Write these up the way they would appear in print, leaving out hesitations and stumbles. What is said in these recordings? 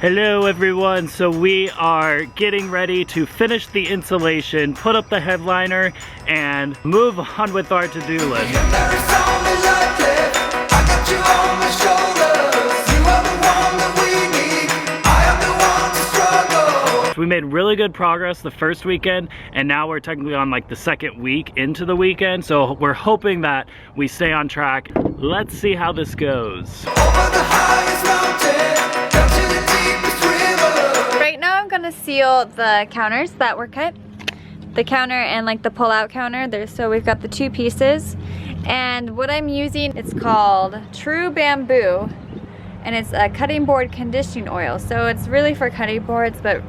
Hello everyone, so we are getting ready to finish the insulation, put up the headliner, and move on with our to-do list. We made really good progress the first weekend, and now we're technically on like the second week into the weekend, so we're hoping that we stay on track. Let's see how this goes. Right now I'm gonna seal the counters that were cut. The counter and like the pull-out counter. So we've got the two pieces. And what I'm using, it's called True Bamboo. And it's a cutting board conditioning oil. So it's really for cutting boards, but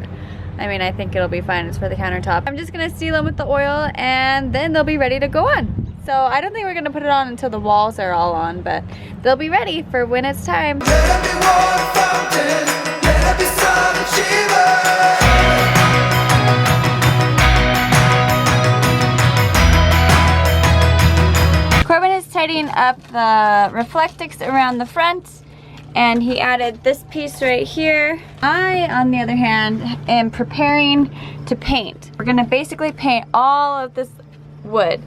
I mean, I think it'll be fine. It's for the countertop. I'm just gonna seal them with the oil and then they'll be ready to go on. So I don't think we're gonna put it on until the walls are all on, but they'll be ready for when it's time. Corbin is tidying up the reflectix around the front, and he added this piece right here. I, on the other hand, am preparing to paint. We're gonna basically paint all of this wood.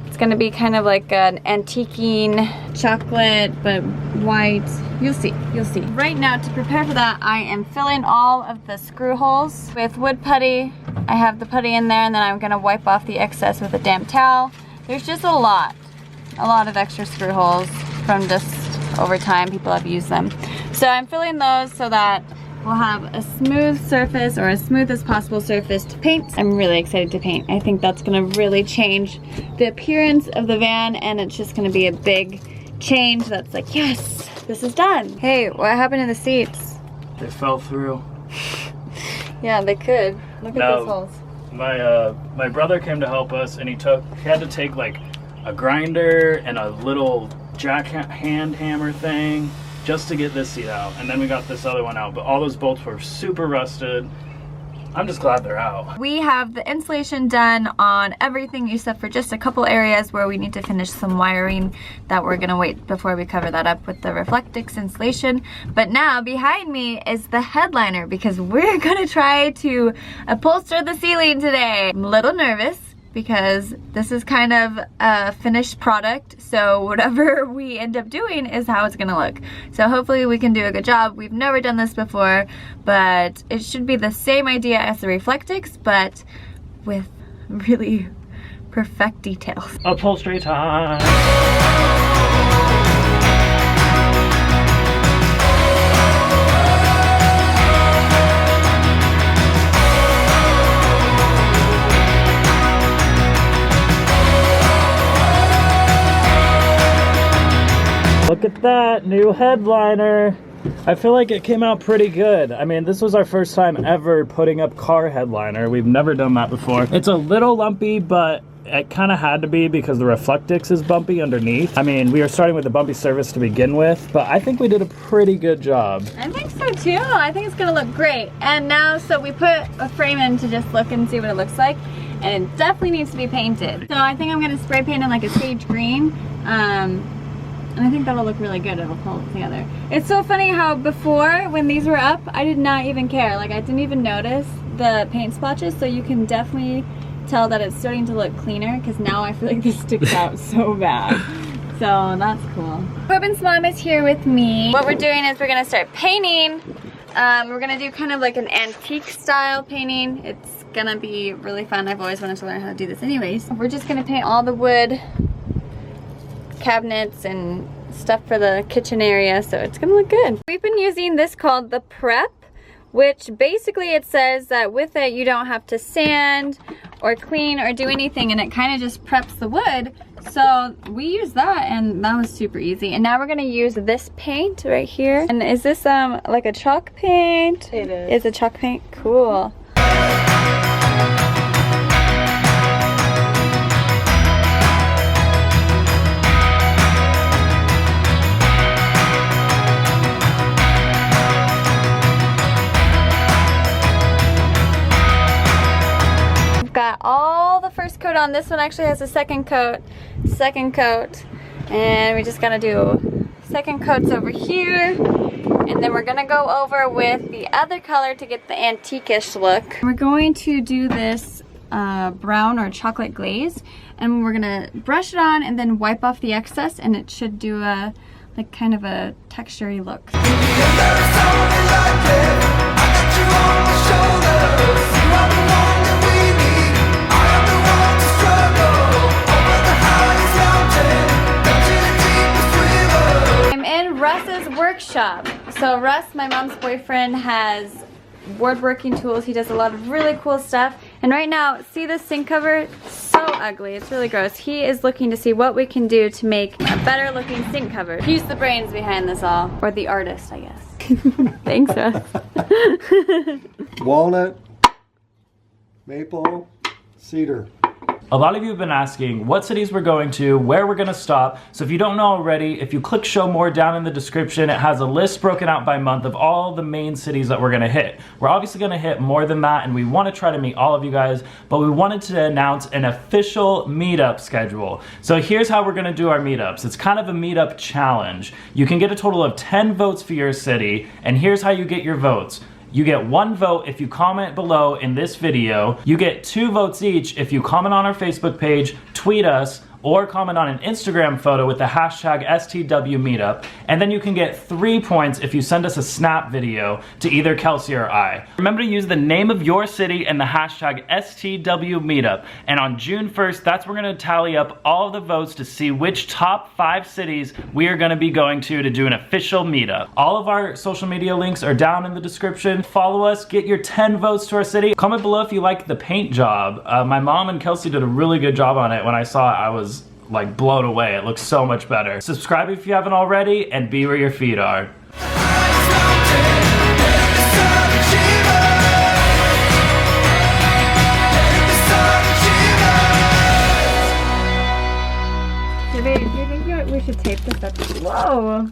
It's gonna be kind of like an antiquing chocolate, but white. You'll see, you'll see. Right now, to prepare for that, I am filling all of the screw holes with wood putty. I have the putty in there, and then I'm gonna wipe off the excess with a damp towel. There's just a lot of extra screw holes from just over time. People have used them. So I'm filling those so that we'll have a smooth surface, or as smooth as possible surface to paint. I'm really excited to paint. I think that's gonna really change the appearance of the van, and it's just gonna be a big change that's like, yes, this is done. Hey, what happened to the seats? They fell through. Yeah, they could. Look at those holes. My brother came to help us, and he had to take like a grinder and a little jack hand hammer thing just to get this seat out, and then we got this other one out, but all those bolts were super rusted. I'm just glad they're out. We have the insulation done on everything except for just a couple areas where we need to finish some wiring that we're gonna wait before we cover that up with the reflectix insulation. But now behind me is the headliner, because we're gonna try to upholster the ceiling today. I'm a little nervous because this is kind of a finished product, so whatever we end up doing is how it's gonna look. So hopefully we can do a good job. We've never done this before, but it should be the same idea as the reflectix, but with really perfect details. Upholstery time! Look at that, new headliner. I feel like it came out pretty good. I mean, this was our first time ever putting up car headliner. We've never done that before. It's a little lumpy, but it kind of had to be because the reflectix is bumpy underneath. I mean, we were starting with a bumpy surface to begin with, but I think we did a pretty good job. I think so too. I think it's gonna look great. And now, so we put a frame in to just look and see what it looks like, and it definitely needs to be painted. So I think I'm gonna spray paint it like a sage green. And I think that'll look really good. It'll hold it together. It's so funny how before, when these were up, I did not even care. Like, I didn't even notice the paint splotches, so you can definitely tell that it's starting to look cleaner, because now I feel like this sticks out so bad. So that's cool. Corbin's mom is here with me. What we're doing is we're gonna start painting. We're gonna do kind of like an antique style painting. It's gonna be really fun. I've always wanted to learn how to do this anyways. We're just gonna paint all the wood cabinets and stuff for the kitchen area, so it's gonna look good. We've been using this called the Prep, which basically it says that with it you don't have to sand or clean or do anything, and it kind of just preps the wood. So we used that, and that was super easy. And now we're gonna use this paint right here. And is this like a chalk paint? It is. It's a chalk paint? Cool. Got all the first coat on. This one actually has a second coat, and we just gotta do second coats over here. And then we're gonna go over with the other color to get the antique-ish look. We're going to do this brown or chocolate glaze, and we're gonna brush it on and then wipe off the excess, and it should do a like kind of a texture-y look. I'm in Russ's workshop. So Russ, my mom's boyfriend, has woodworking tools. He does a lot of really cool stuff. And right now, see this sink cover? So ugly. It's really gross. He is looking to see what we can do to make a better looking sink cover. He's the brains behind this all. Or the artist, I guess. Thanks, Russ. Walnut, maple, cedar. A lot of you have been asking what cities we're going to, where we're gonna stop. So if you don't know already, if you click show more down in the description, it has a list broken out by month of all the main cities that we're gonna hit. We're obviously gonna hit more than that, and we wanna try to meet all of you guys, but we wanted to announce an official meetup schedule. So here's how we're gonna do our meetups. It's kind of a meetup challenge. You can get a total of 10 votes for your city, and here's how you get your votes. You get 1 vote if you comment below in this video. You get 2 votes each if you comment on our Facebook page, tweet us, or comment on an Instagram photo with the hashtag STWmeetup. And then you can get 3 points if you send us a snap video to either Kelsey or I. Remember to use the name of your city and the hashtag STWmeetup. And on June 1st, that's when we're gonna tally up all of the votes to see which top 5 cities we are gonna be going to do an official meetup. All of our social media links are down in the description. Follow us, get your 10 votes to our city. Comment below if you like the paint job. My mom and Kelsey did a really good job on it. When I saw it, I was like blown away. It looks so much better. Subscribe if you haven't already, and be where your feet are. Do you think we should tape this up? Whoa!